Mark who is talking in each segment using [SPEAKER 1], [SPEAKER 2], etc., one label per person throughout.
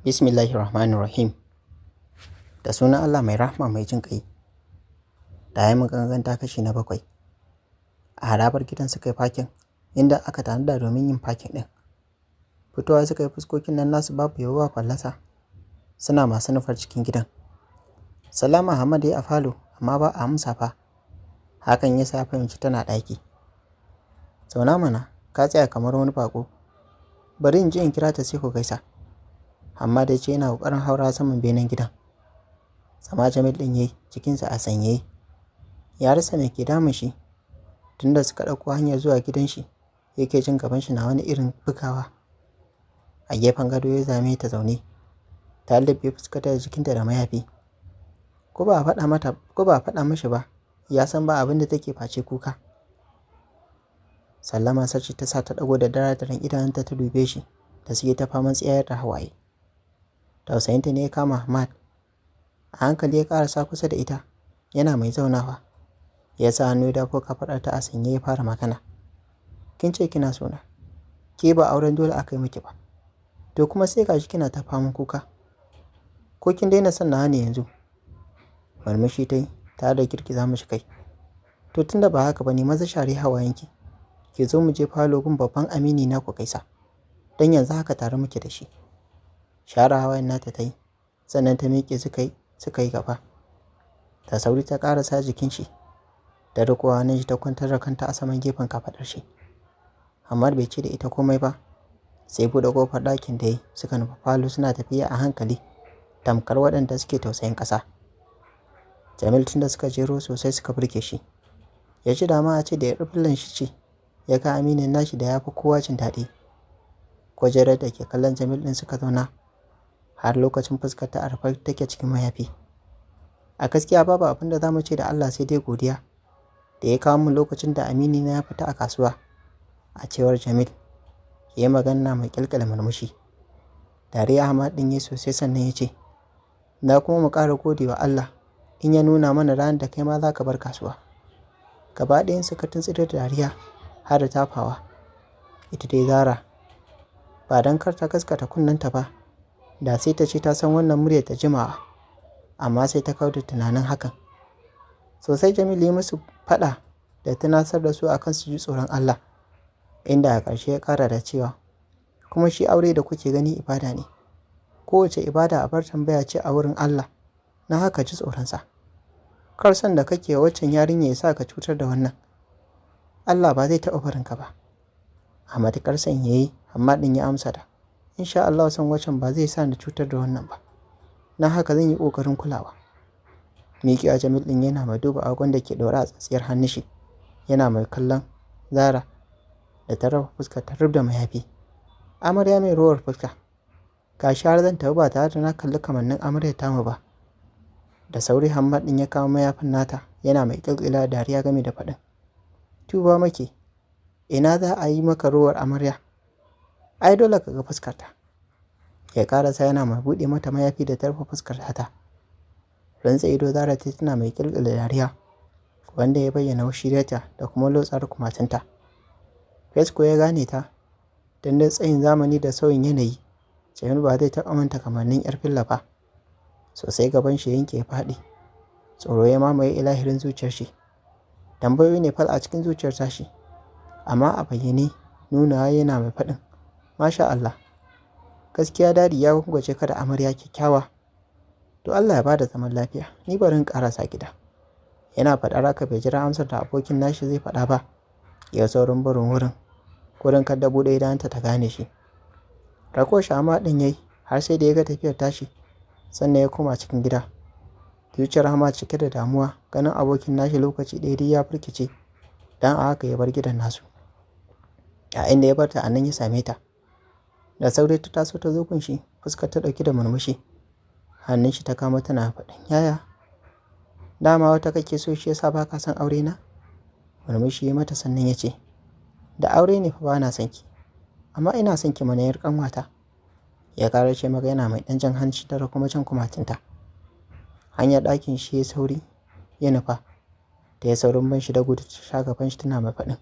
[SPEAKER 1] Bismillahirrahmanirrahim. Da sunan Allah mai rahma mai jin ƙai. Da ya maganganta kashi na 7. A harabar gidan suka yi fakin, inda aka tanada domin yin fakin ɗin. Fitowa suka yi fuskokin nan nasu babu yawa fallasa, suna masu nufar cikin gidan. Salama Hamad ya a falo, amma ba a amsa fa. Hakan ya sa fahimci tana ɗaki. Zauna mana, ka tsaya kamar wani baƙo. Bari in je in kira ta sai ku gaisa. Amma da ce yana ƙoƙarin haura saman benen gidan. Sama Jamil ɗin yayi cikinsa a sanyaye. Ya rasa me ke damun shi. Tunda suka ɗauko hanyar zuwa gidan shi, yake jin gaban shi na wani irin bugawa. A gefen gado ya zame ta zaune. Ta lubbe fuskata da jikinta da mayafi. Ko ba a faɗa mashi ba, ya san ba abin da take face kuka. Sallama sarki ta sa ta ɗago da daren idanunta ta dube shi, da suke ta faman tsayar da hawaye. Tausayinta ne ya kama Ahmad. A hankali ya ƙarasa kusa da ita, yana mai zaunawa. Ya sa hannu ya dafo kafaɗarta a sanye ya fara magana. Kin ce kina sona. Ke ba auren dole aka yi miki ba. To kuma sai gashi kina ta faman kuka. Ko kin daina son nawa ne yanzu? Murmushi ta yi, tare da girgiza mishi kai. To tunda ba haka ba ne, maza share hawayenki. Ki zo mu je falo gun babban amini na ku gaisa. Dan yanzu haka tare muke da shi. Share hawayen nata ta yi, sannan ta miƙe suka yi gaba. Da sauri ta ƙarasa jikin shi, da riƙo hannun shi ta kwantar da kanta a saman gefen kafaɗar shi. Amma bai ce da ita komai ba, sai buɗe ƙofar ɗakin da yi suka nufa falo suna tafiya a hankali, tamkar waɗanda suke tausayin ƙasa. Jamil tunda suka jero sosai suka burge shi. Ya ji dama a ce da ya rufillan shi ce, ya ga aminin nashi da ya fi kowa jin daɗi. Kujerar da ke kallon Jamil ɗin suka zauna, har lokacin fuskar ta arfa take cikin mayafi. A gaskiya babu abin da za mu ce da Allah sai dai godiya da ya kawo mu lokacin da amini na ya fita a kasuwa, a cewar Jamil. Ya yi magana mai ƙyalƙyala murmushi. Dariya Ahmad ɗin ya sosai sannan ya ce, na kuma mu ƙara gode wa Allah in ya nuna mana ranar da kai ma za ka bar kasuwa. Gaba ɗayan suka tuntsire da dariya har da tafawa. Ita dai Zara, ba don kar ta gaskata kunnenta ba, da sai ta ce ta san wannan muryar ta jimawa, amma sai ta kauda tunanin hakan. Sosai Jamil ya musu faɗa da tunasar da su akan su ji tsoron Allah, inda a ƙarshe ya ƙara da cewa, kuma shi aure da kuke gani ibada ne. Kowace ibada abar tambaya ce a wurin Allah, na haka ji tsoronsa. Kar son da kake waccan yarinya ya sa ka cutar da wannan. Allah ba zai taɓa barinka ba. A matuƙar son ya yi, amma ɗin ya amsa da, insha Allah son waccan ba zai sa ni cutar da wannan ba. Na haka zan yi ƙoƙarin kulawa. Miƙewa Jamil ɗin yana mai duba agon da ke ɗaure a tsatsiyar hannun shi, yana mai kallon Zara da ta raba fuskar ta rub da mayafi. Amarya mai rowar fuska. Gashi har zan tafi ba tare da na kalli kamannin amaryar tamu ba. Da sauri Hamad ɗin ya kawo mayafin nata, yana mai ƙilƙila dariya game da faɗin. Tuba make, ina za a yi maka rowar amarya? Ai dole ka ga fuskarta. Ya ƙarasa yana mai buɗe mata mayafi da ta rufe fuskar ta. Rantsa ido Zara ta tana mai ƙilƙila dariya, wanda ya bayyana washiriyarta da kuma lotsar kumatunta. Fesko ya gane ta, don da tsayin zamani da sauyin yanayi, Jamil ba zai taɓa manta kamannin 'yar filla ba. Sosai gaban shi yanke ya faɗi. Tsoro ya mamaye ilahirin zuciyar shi. Tambayoyi ne fal a cikin zuciyar tashi, amma a bayyane nunawa yana mai faɗin, masha Allah, gaskiya dadi ya gwangwace ka da amarya kyakkyawa. To Allah ya bada zaman lafiya, ni bari in ƙarasa gida. Yana faɗar haka bai jira amsar da abokin nashi zai faɗa ba, ya saurin barin wurin, gurin kada buɗe idanunta ta gane shi. Rako shi Ahmad ɗin yayi har sai da ya ga tafiyar tashi, sannan ya koma cikin gida. Zuciyar Ahmad cike da damuwa ganin abokin nashi lokaci ɗaya dai ya firkice, dan a haka ya bar gidan nasu. A inda ya barta a nan ya same ta. Da sauri ta taso ta zo kunshi, fuskar ta ɗauki da murmushi. Hannun shi ta kama tana faɗin, yaya, dama wata kake so shi yasa ba ka son aure na? Murmushi ya mata sannan ya ce, da aure ne fa ba na son ki, amma ina son ki mana yar ƙanwata. Ya ƙarace maka yana mai ɗan jan hanci da kuma jan kumatinta. Hanyar ɗakin shi ya sauri ya nufa, da ya saurin ban shi da gudu ta sha gaban shi tana mai faɗin,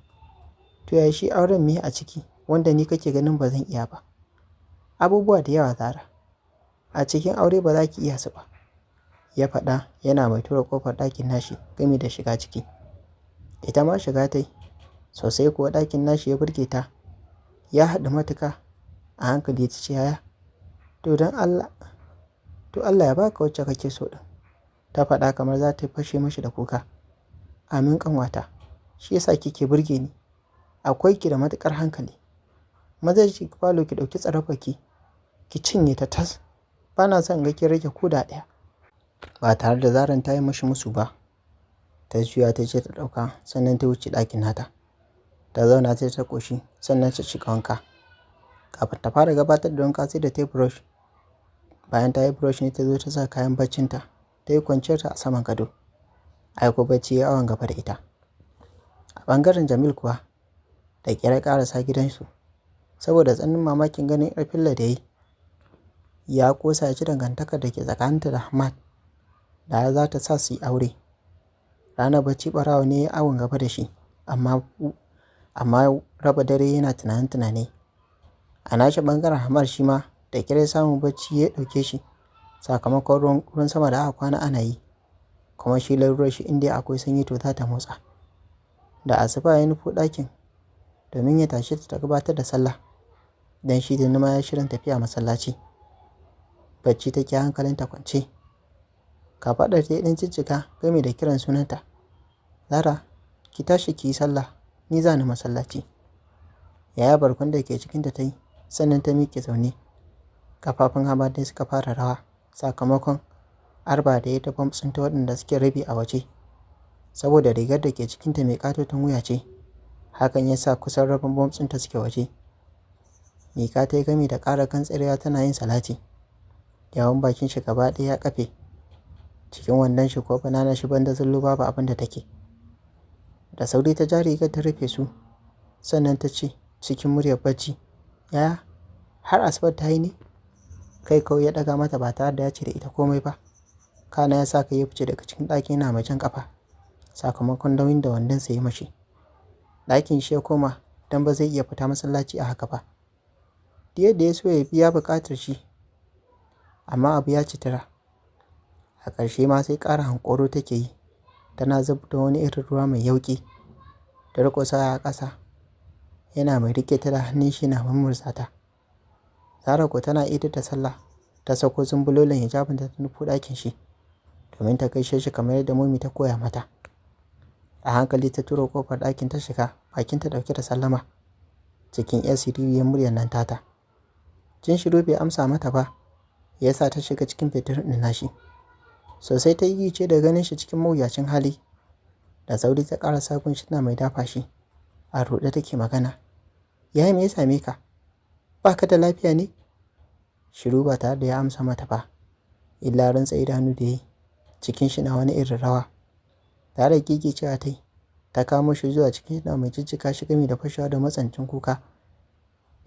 [SPEAKER 1] to ya shi auren me a ciki wanda ni kake ganin ba zan iya ba? Abubuwa da yawa Zara. a cikin aure ba za ki iya su ba, ya faɗa yana mai tura ƙofar ɗakin nashi gami da shiga ciki. Ita ma shiga ta yi, sosai kuwa ɗakin nashi ya burge ta, ya haɗu matuka. A hankali ta ce, yaya, to don Allah, to Allah ya baka wacce kake so ɗin, ta faɗa kamar za ta fashe mashi da kuka. Amin ƙanwata, shi yasa kike burge ni, akwai ki da matuƙar hankali. Maza ki falo ki ɗauki tsarafarki, ki cinye ta tas, ba na son ga ki rage koda ɗaya. Ba tare da Zaran ta yi mashi musu ba, ta juya ta je ta ɗauka sannan ta wuce ɗakin nata. Ta zauna sai ta ƙoshi sannan ta shiga wanka. Kafin ta fara gabatar da wanka sai da ta yi brush. Bayan ta yi brush ne ta zo ta sa kayan baccinta, ta yi kwanciyarta a saman gado. Aiko bacci ya awon gaba da ita. A ɓangaren Jamil kuwa, da ƙyar ƙarasa gidansu, saboda tsananin mamakin ganin ‘yar Filla da ya ƙosa ya ci dangantakar da ke tsakaninta da Hamad, da har za ta sa su yi aure. Ranar bacci ɓarawo ne ya awon gaba da shi, amma raba dare yana tunane-tunane. A nashi ɓangaren Hamad shi ma da ƙyar samun bacci ya ɗauke shi, sakamakon ruwan sama da aka kwana ana yi, kuma shi larurar shi inda akwai sanyi to za ta motsa. Da asuba ya nufo ɗakin domin ya tashi ta gabatar da sallah, don shi da nima ya shirin tafiya masallaci. Bacci take hankalinta kwance. Kafaɗar ta yi ɗan jijjiga game da kiran sunanta. Zara, ki tashi ki yi sallah, ni za ni masallaci. Yaya barkon da ke cikinta ta yi, sannan ta miƙe zaune. Kafafun Hamad dai suka fara rawa sakamakon arba da ya ta bamtsinta waɗanda suke rabi a waje. Saboda rigar da ke cikinta mai ƙatoton wuya ce, hakan ya sa kusan rabin bamtsinta suke waje. Mika ta yi gami da ƙara gantsarewa tana yin salati. Yawon bakin shi gaba ɗaya ya kafe. Cikin wannan shi ko banana shi banda zullu babu abin da take. Da sauri ta ja rigar ta rufe su, sannan ta ce cikin muryar bacci, yaya, har Asabar ta yi ne? Kai kawai ya ɗaga mata ba tare da ya ce da ita komai ba. Kana ya sa ka yi fice daga cikin ɗakin yana mai jan ƙafa, sakamakon nauyin da wandonsa ya mashi. Ɗakin shi ya koma don ba zai iya fita masallaci a haka ba. Da yadda ya so ya biya buƙatar shi, amma abu ya citira. A ƙarshe ma sai ƙara hankoro take yi, tana zub da wani irin ruwa mai yauƙi, da riƙosa a ƙasa, yana mai riƙe ta da hannun shi na mummurza ta. Zara ko tana idar da sallah, ta sako zumbulolin hijabin ta nufo ɗakin shi, domin ta gaishe shi kamar yadda Mummy ta koya mata. A hankali ta turo ƙofar ɗakin ta shiga, bakinta ɗauke da sallama, cikin ‘yar siririyar muryar nan tata. Jin shiru bai amsa mata ba, ya sa ta shiga cikin bedroom ɗin nashi. Sosai ta yi ce da ganin shi cikin mawuyacin hali. Da sauri ta ƙara sabon shi na mai dafa shi. A ruɗe take magana. Yaya, me ya same ka? Ba ka da lafiya ne? Shiru ba tare da ya amsa mata ba, illa rantsa idanu da yi, cikin shi na wani irin rawa. Tare gigi cewa ta kamo shi zuwa cikin shi mai jijjiga shi gami da fashewa da matsancin kuka.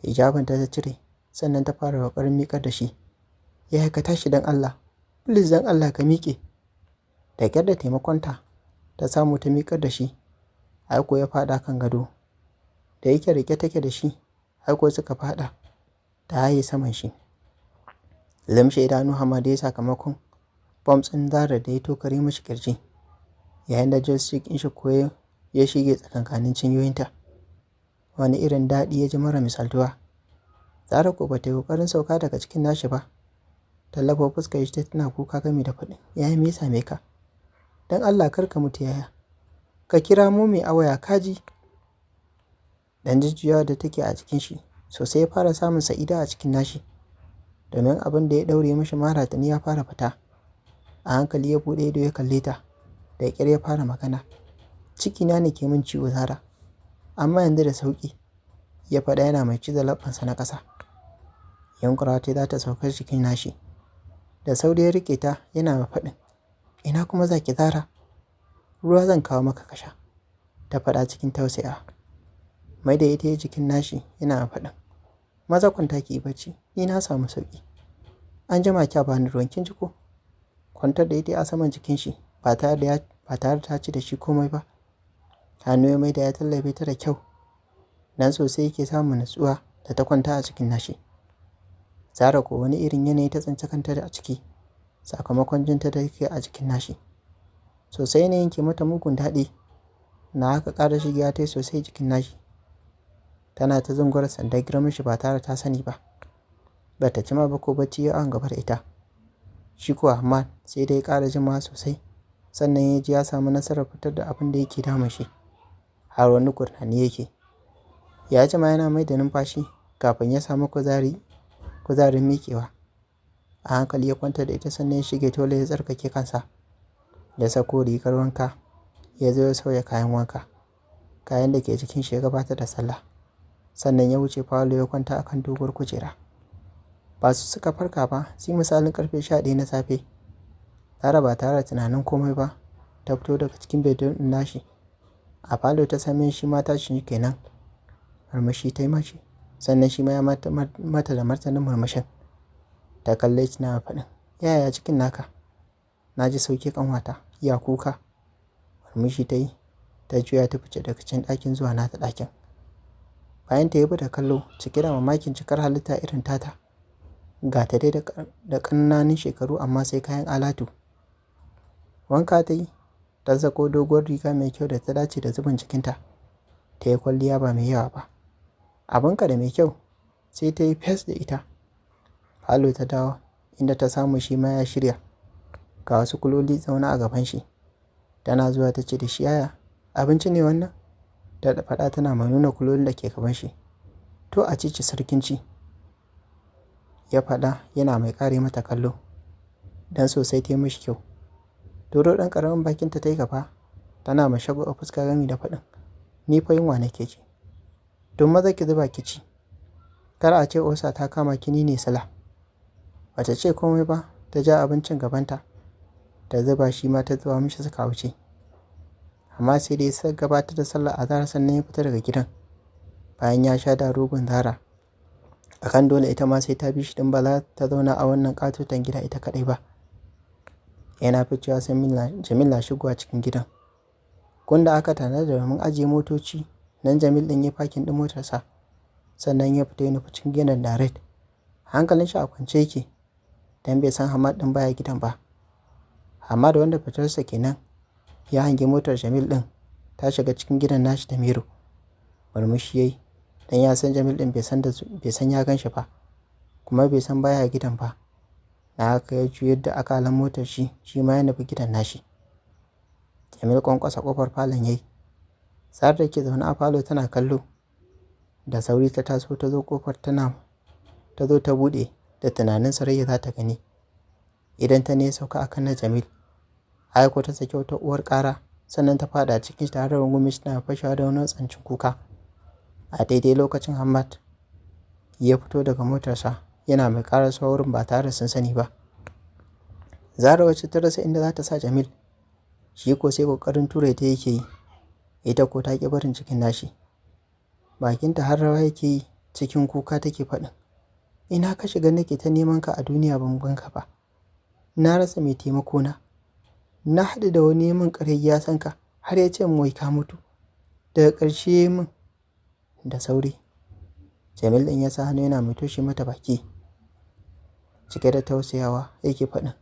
[SPEAKER 1] Hijabin ta cire, sannan ta fara ƙoƙarin miƙar da shi. Yaya, ka tashi don Allah, please don Allah ka miƙe. Da ƙyar da taimakonta, ta samu ta miƙar da shi. Aiko ya faɗa kan gado. Da yake rike take da shi, aiko suka faɗa, ta haye saman shi. Limshe idanu Hamad ya sakamakon bombs ɗin Zara da ya tokare mashi kirji, yayin da joystick ɗin shi koyo ya shige tsakankanin cinyoyinta. Wani irin daɗi ya ji mara misaltuwa. Zara ko ba ta yi ƙoƙarin sauka daga cikin nashi ba. Tallafo fuskar shi tana kuka gami da faɗin, yaya, me ya same ka? Don Allah kar ka mutu yaya. Ka kira Mummy a waya kaji. Dan jujjuyawa da take a cikin shi, sosai ya fara samun sa'ida a cikin nashi, domin abin da ya ɗaure mashi mara tuni ya fara fita. A hankali ya buɗe ido ya kalle ta, da ƙyar ya fara magana. Cikina ne ke min ciwo Zara, amma yanzu da sauƙi, ya faɗa yana mai ciza labbansa na ƙasa. Yankura ta za ta saukar cikin nashi. Da sauri ya riƙe ta yana mai faɗin, ina kuma za ki Zara? Ruwa zan kawo maka ka sha, ta faɗa cikin tausaya. Mai da ita ya jikin nashi yana mai faɗin, maza kwanta ki yi bacci, ni na samu sauƙi. An jima kya bani ruwan kin ji ko? Kwantar da ita a saman jikin shi ba tare da ta ci da shi komai ba. Hannu ya mai da ya tallabe ta da kyau, dan sosai yake samun nutsuwa da ta kwanta a cikin nashi. Zara ko wani irin yanayi ta tsinci kanta a ciki sakamakon jinta da yake a jikin nashi. Sosai ne yanke mata mugun daɗi, na haka ƙara shiga ta sosai jikin nashi. Tana ta zungura sandar girman shi ba tare ta sani ba. Bata jima ba ko bacci ya an gaba da ita. Shi kuwa Ahmad sai dai ƙara jima sosai, sannan ya ji ya samu nasarar fitar da abin da yake damun shi. Har wani gurnani yake. Ya jima yana mai da numfashi kafin ya samu kuzarin miƙewa. A hankali ya kwanta da ita sannan ya shige tole ya tsarkake kansa. Ya sako rigar wanka, ya zo ya sauya kayan wanka, kayan da ke jikin shi ya gabatar da sallah. Sannan ya wuce falo ya kwanta akan doguwar kujera. Ba su suka farka ba sai misalin karfe 11 na safe. Zara ba tare da tunanin komai ba ta fito daga cikin bedroom ɗin nashi. A falo ta same shi mata shi kenan. Murmushi ta yi mashi, sannan shi ma ya mata da martanin murmushin. Ta kalle shi na faɗin, yaya cikin naka? Na ji sauke kanwata, ya kuka. Murmushi ta yi, ta juya ta fice daga cikin ɗakin zuwa nata ɗakin. Bayan ta yabi da kallo cike da mamakin cikar halitta irin tata. Ga ta dai da ƙananan shekaru amma sai kayan alatu. Wanka ta yi, ta sako doguwar riga mai kyau da ta dace da zubin jikinta. Ta yi kwalliya ba mai yawa ba. Abinka da mai kyau, sai ta yi fes da ita. Falo ta dawo inda ta samu shi ma ya shirya. Ga wasu kuloli zaune a gaban shi. Tana zuwa ta ce da shi, yaya abinci ne wannan? Ta faɗa tana mai nuna kulolin da ke gaban shi. To a cici sarkin ci. Ya faɗa yana mai ƙare mata kallo. Dan sosai ta yi mishi kyau. Doro ɗan ƙaramin bakinta ta yi gaba. Tana mai shago a fuska gami da faɗin, ni fa yunwa nake ji. Don maza ki zuba ki ci. Kar a ce osa ta kama kini ne sala. Bata ce komai ba, ta ja abincin gabanta. Ta zuba shi ma ta zuba mishi suka wuce. Amma sai dai sai gabatar da sallah azhar sannan ya fita daga gidan. Bayan ya sha da rogon Zara. Akan dole ita ma sai ta bi shi din ba za ta zauna a wannan katotan gida ita kadai ba. Yana ficewa sai Jamil na shigowa cikin gidan. Gunda aka tanada domin ajiye motoci, nan Jamil din ya fakin din motarsa. Sannan ya fita ya nufi cikin gidan direct. Hankalin shi a kwance yake, dan bai san Hamad din baya gidan ba. Hamad wanda fitarsa kenan ya hangi motar Jamil din ta shiga cikin gidan nashi da Miro. Murmushi yayi, dan ya san Jamil din bai san ya ganshi ba, kuma bai san baya gidan ba. Na haka ya juyar da akalan motar shi ma ya nufi gidan nashi. Jamil kwankwasa kofar falon yayi. Sa'ar da ke zaune a falo tana kallo. Da sauri ta taso ta zo kofar ta zo ta bude da tunanin Sarayya za ta gani. Idan ta ne sauka akan na Jamil. Aiko ta saki wata uwar ƙara, sannan ta fada cikin tare da rungume shi tana fashewa da wani tsancin kuka. A daidai lokacin Hamad ya fito daga motarsa yana mai ƙarasa wurin ba tare da sun sani ba. Zara wacce ta rasa inda za ta sa Jamil, shi ko sai ƙoƙarin ture ta yake yi. Ita ko ta ƙi barin cikin nashi. Bakinta har rawa yake yi, cikin kuka take faɗin, ina ka shiga nake ta neman ka a duniya ban ganka ba. Na rasa mai taimako na. Na haɗu da wani min ƙarai ya san ka har ya ce min wai ka mutu. Daga ƙarshe min da sauri. Jamil ɗin ya sa hannu yana mai toshe mata baki. Cike da tausayawa yake faɗin,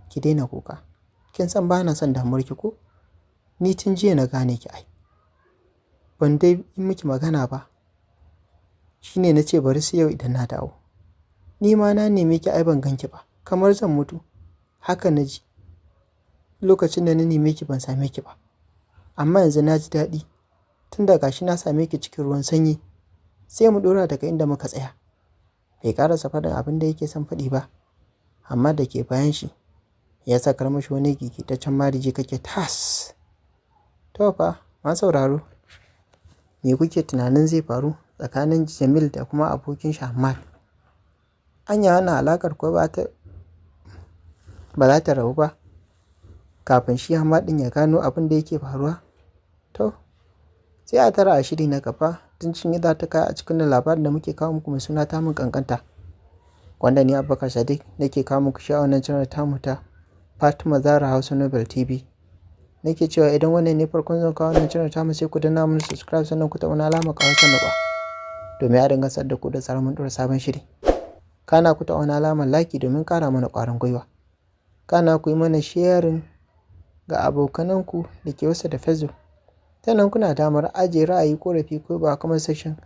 [SPEAKER 1] ki daina kuka. Kin san ba na son damuwar ki ko? Ni tun jiya na gane ki ai. Ban dai yi miki magana ba. Shine na ce bari sai yau idan na dawo. Ni ma na neme ki ai ban ganki ba, kamar zan mutu. Haka na ji. Lokacin da na neme ki ban same ki ba. Amma yanzu na ji daɗi. Tun da gashi na same ki cikin ruwan sanyi. Sai mu ɗora daga inda muka tsaya. Bai ƙarasa faɗin abin da yake son faɗi ba. Amma da ke bayan shi ya sakar mashi wani gigitaccen mariji kake tas. To fa, ma sauraro. Me kuke tunanin zai faru tsakanin Jamil da kuma abokin shi Hamad? Anya wannan alakar ko ba za ta rabu ba kafin shi Hamad din ya gano abin da yake faruwa? To, sai a tara a shiri na gaba tun cin yi za ta kai a cikin labarin da muke kawo muku mai suna tamun kankanta. Wanda ni Abubakar Sadiq nake kawo muku shi a wannan channel tamu ta Fatima Zahra Hausa Nobel TV. Nake cewa idan wannan ne farkon zan kawo wannan channel tamu sai ku danna mun subscribe sannan ku taɓa alamar ƙawar sanarwa domin a dinga sadar da ku da tsaron mun ɗora sabon shiri. Kana ku taɓa wani alamar like domin ƙara mana ƙwarin gwiwa. Kana ku yi mana sharing ga abokananku da ke wasu da Facebook. Sannan kuna damar ajiye ra'ayi, ƙorafi ko ba comment section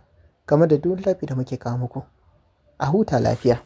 [SPEAKER 1] game da duk live da muke kawo muku. A huta lafiya.